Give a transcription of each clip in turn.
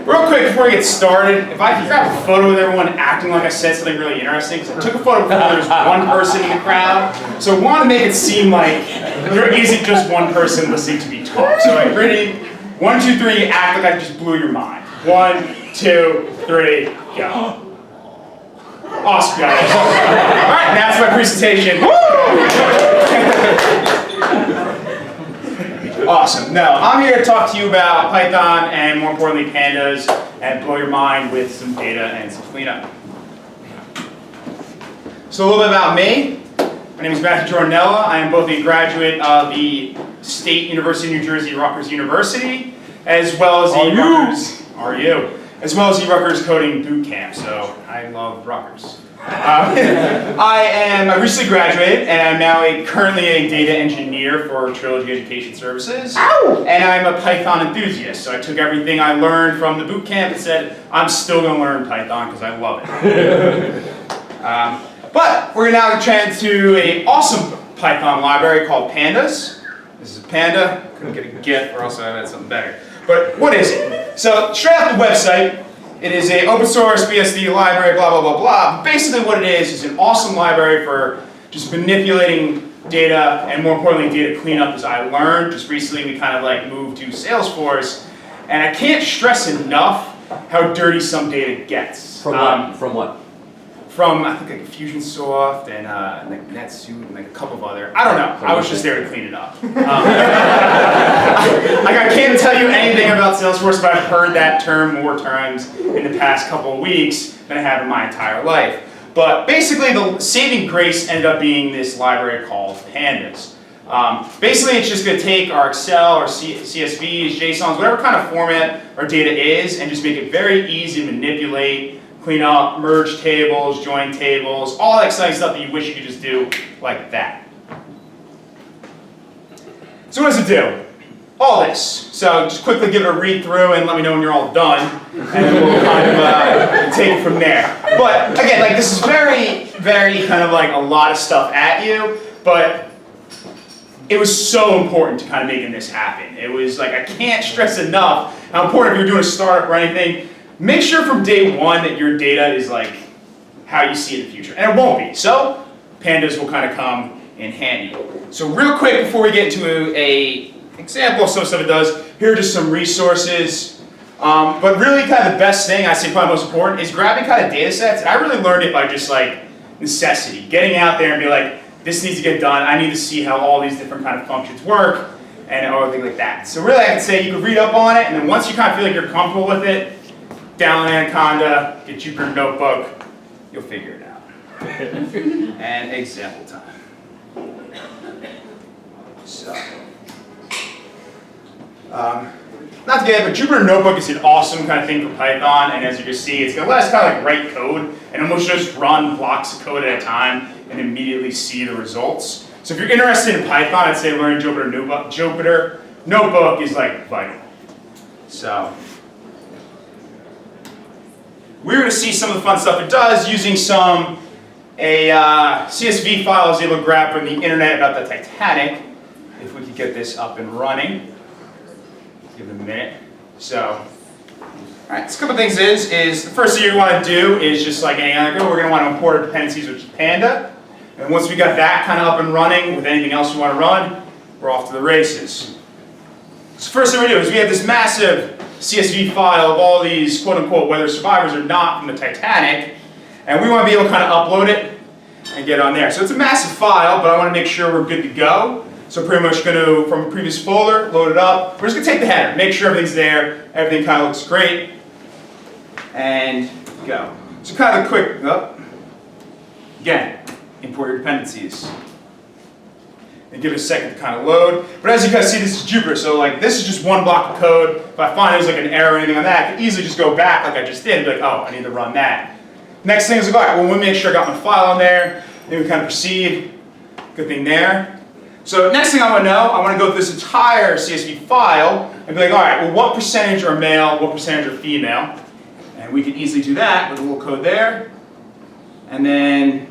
Real quick before we get started, if I could grab a photo with everyone acting like I said something really interesting, because I took a photo before there was one person in the crowd, so I want to make it seem like there isn't just one person listening to me talk. So like, ready? 1, 2, 3, act like I just blew your mind. 1, 2, 3, go. Awesome, guys. All right, that's my presentation. Awesome. No, I'm here to talk to you about Python and, more importantly, pandas, and blow your mind with some data and some cleanup. So a little bit about me. My name is Giordanella. I am both a graduate of the State University of New Jersey, Rutgers University, as well as the Rutgers Coding Bootcamp. So I love Rutgers. I recently graduated, and I'm now currently a data engineer for Trilogy Education Services. Ow! And I'm a Python enthusiast, so I took everything I learned from the bootcamp and said, I'm still going to learn Python because I love it. But we're now going to turn to an awesome Python library called Pandas. This is a panda. Couldn't get a GIF, or else I had something better. But what is it? So straight off the website, it is an open source BSD library, blah, blah, blah, blah. Basically what it is an awesome library for just manipulating data, and more importantly, data cleanup, as I learned. Just recently we kind of like moved to Salesforce, and I can't stress enough how dirty some data gets. From what? From what? From, I think, like Fusionsoft and like NetSuite and like a couple of other, I don't know. I was just there to clean it up. I can't tell you anything about Salesforce, but I've heard that term more times in the past couple of weeks than I have in my entire life. But basically, the saving grace ended up being this library called Pandas. Basically, it's just going to take our Excel, our CSVs, JSONs, whatever kind of format our data is, and just make it very easy to manipulate, clean up, merge tables, join tables, all that exciting stuff that you wish you could just do like that. So what does it do? All this. So just quickly give it a read through and let me know when you're all done, and then we'll kind of take it from there. But again, like this is very, very kind of like a lot of stuff at you, but it was so important to kind of making this happen. It was like, I can't stress enough how important if you're doing a startup or anything, make sure from day one that your data is like how you see it in the future. And it won't be. So pandas will kind of come in handy. So real quick before we get into an example of some stuff it does, here are just some resources. But really kind of the best thing, I say probably most important, is grabbing kind of data sets. And I really learned it by just like necessity. Getting out there and be like, this needs to get done. I need to see how all these different kind of functions work and everything like that. So really I can say you can read up on it, and then once you kind of feel like you're comfortable with it, download Anaconda, get Jupyter Notebook, you'll figure it out. And example time. So, not to get it, but Jupyter Notebook is an awesome kind of thing for Python, and as you can see, it's going to let us kind of like write code and almost just run blocks of code at a time and immediately see the results. So if you're interested in Python, I'd say learning Jupyter Notebook is like vital. So, we're going to see some of the fun stuff it does using a CSV file I was able to grab from the internet about the Titanic. If we could get this up and running. Give it a minute. So, alright, so a couple things is the first thing you want to do is just like any other, we're going to want to import our dependencies, which is Panda. And once we got that kind of up and running with anything else we want to run, we're off to the races. So first thing we do is we have this massive CSV file of all these quote-unquote whether survivors or not from the Titanic, and we want to be able to kind of upload it and get on there. So it's a massive file, but I want to make sure we're good to go. So pretty much going to, from a previous folder, load it up. We're just going to take the header, make sure everything's there, everything kind of looks great, and go. So kind of a quick, again, import your dependencies. And give it a second to kind of load. But as you guys see, this is Jupyter, so like this is just one block of code. If I find there's like an error or anything on that, I can easily just go back like I just did and be like, oh, I need to run that. Next thing is like, all right, well, let me make sure I got my file on there. Then we kind of proceed. Good thing there. So next thing I want to know, I want to go through this entire CSV file and be like, all right, well, what percentage are male, what percentage are female? And we can easily do that with a little code there. And then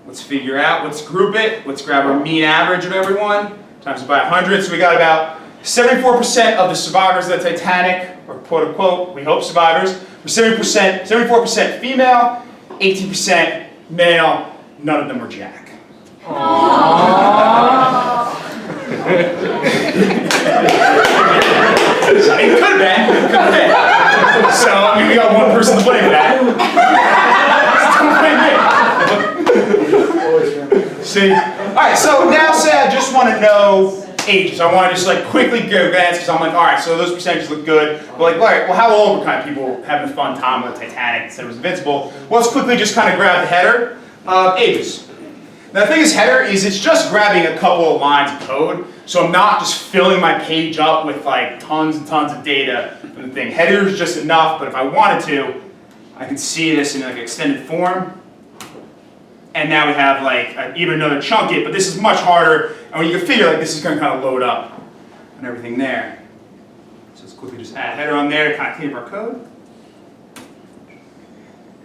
let's figure out, let's group it. Let's grab our mean average of everyone, times it by 100. So we got about 74% of the survivors of the Titanic, or quote unquote, we hope survivors, were 74% female, 18% male, none of them were Jack. It could have been. So, I mean, we got one person to blame for that. See? Alright, so now say I just want to know ages. I want to just like quickly go glance because I'm like, alright, so those percentages look good. But like, alright, well, how old were kind of people having a fun time with the Titanic instead it was invincible? Well, let's quickly just kind of grab the header of ages. Now, the thing is, header is it's just grabbing a couple of lines of code, so I'm not just filling my page up with like tons and tons of data from the thing. Header is just enough, but if I wanted to, I can see this in like extended form. And now we have like even another chunk it, but this is much harder. And when you can figure like this is going to kind of load up and everything there. So let's quickly just add header on there to kind of clean up our code.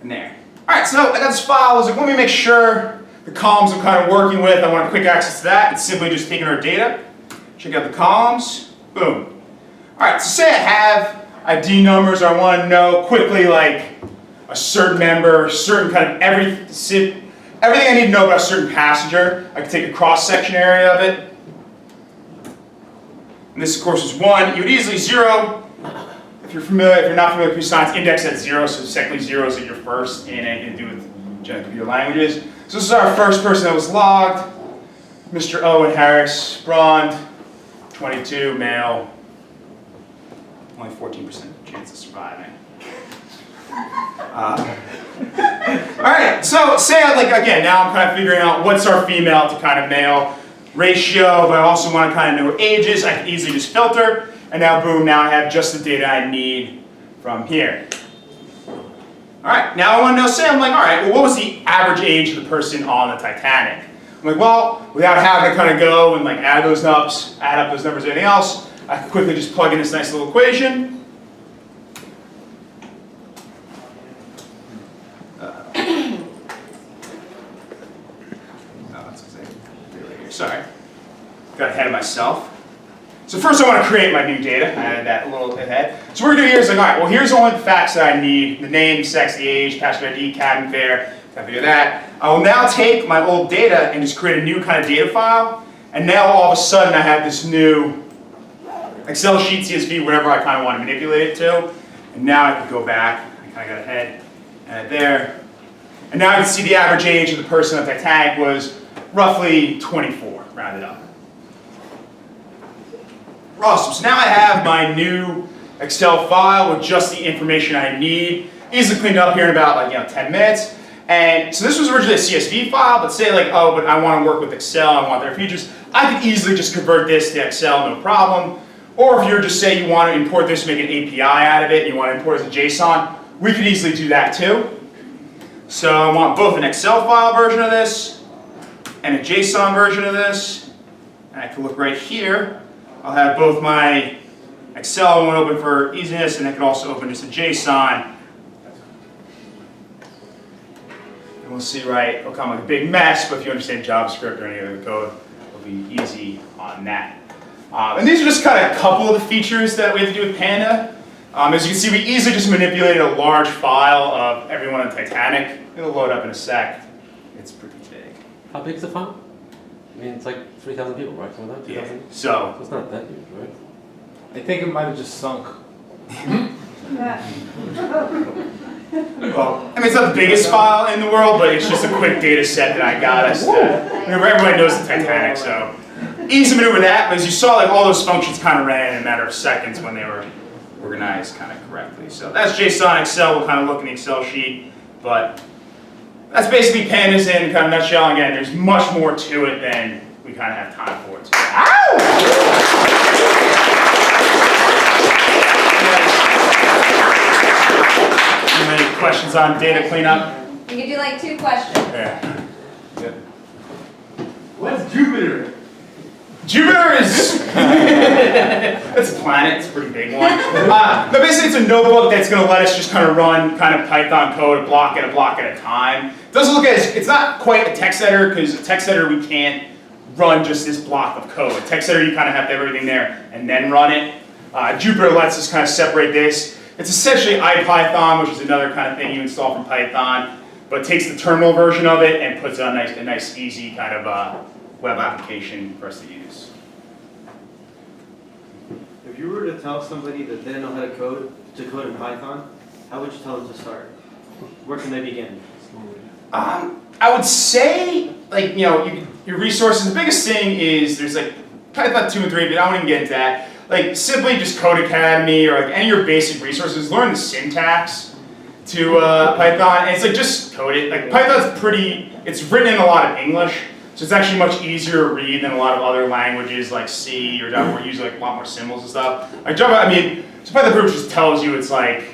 And there. All right, so I got this file. I was like, let me make sure the columns I'm kind of working with, I want quick access to that. It's simply just taking our data. Check out the columns. Boom. All right, so say I have ID numbers, or I want to know quickly like a certain member, certain kind of everything I need to know about a certain passenger. I can take a cross-section area of it. And this, of course, is 1. You would easily 0. If you're not familiar with computer science, index at 0, so technically 0 is at your first in anything to do with general computer languages. So this is our first person that was logged. Mr. Owen Harris, blonde, 22, male, only 14% chance of surviving. Alright, so say like again, now I'm kind of figuring out what's our female to kind of male ratio, but I also want to kind of know ages. I can easily just filter, and now boom, now I have just the data I need from here. Alright, now I want to know, say I'm like, alright, well what was the average age of the person on the Titanic? I'm like, well, without having to kind of go and like add up those numbers and anything else, I can quickly just plug in this nice little equation. Sorry, got ahead of myself. So first I want to create my new data. I added that a little ahead. So what we're going to do here is like, all right, well here's only the facts that I need. The name, sex, the age, passenger ID, cabin fare, can I do that? I will now take my old data and just create a new kind of data file. And now all of a sudden I have this new Excel sheet, CSV, whatever I kind of want to manipulate it to. And now I can go back. I kind of got ahead, add it there. And now I can see the average age of the person on the Titanic was roughly 24, rounded up. Awesome, so now I have my new Excel file with just the information I need. Easily cleaned up here in about like 10 minutes. And so this was originally a CSV file, but say like, oh, but I want to work with Excel, I want their features. I could easily just convert this to Excel, no problem. Or if you're just say you want to import this, make an API out of it, and you want to import it as a JSON, we could easily do that too. So I want both an Excel file version of this and a JSON version of this. And I can look right here. I'll have both my Excel one open for easiness, and I can also open just a JSON. And we'll see, right, it'll come like a big mess, but if you understand JavaScript or any other code, it'll be easy on that. And these are just kind of a couple of the features that we have to do with Panda. As you can see, we easily just manipulated a large file of everyone on Titanic. It'll load up in a sec. It's pretty big. How big is the file? I mean, it's like 3,000 people, right? Something like that? 2,000? Yeah. So it's not that huge, right? I think it might have just sunk. Well, I mean, it's not the biggest file in the world, but it's just a quick data set that I got us to. Everybody knows the Titanic, so easy to maneuver that. But as you saw, like all those functions kind of ran in a matter of seconds when they were organized kind of correctly. So that's JSON. Excel will kind of look in the Excel sheet, but that's basically Pandas in kind of a nutshell. Again, there's much more to it than we kind of have time for. Any questions on data cleanup? You can do like 2 questions. Yeah. Good. What's Jupiter? Jupiter is it's a planet. It's a pretty big one. But basically, it's a notebook that's going to let us just kind of run kind of Python code, a block at a time. It doesn't look as it's not quite a text editor because a text editor we can't run just this block of code. Text editor, you kind of have to have everything there and then run it. Jupyter lets us kind of separate this. It's essentially IPython, which is another kind of thing you install from Python, but it takes the terminal version of it and puts it on a nice easy kind of web application for us to use. If you were to tell somebody that they don't know how to code in Python, how would you tell them to start? Where can they begin? I would say, like, you know, your resources, the biggest thing is there's like Python 2 and 3, but I won't even get into that. Like, simply just Code Academy or like any of your basic resources, learn the syntax to Python, and it's like just code it. Like, Python's it's written in a lot of English, so it's actually much easier to read than a lot of other languages like C or Java, where you use like a lot more symbols and stuff. Like Java, I mean, so Python pretty much just tells you it's like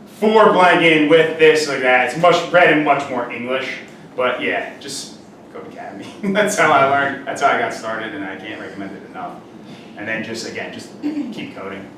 for blank in with this, like that. It's read in much more English, but yeah, just Code Academy. That's how I learned. That's how I got started, and I can't recommend it enough. And then just keep coding.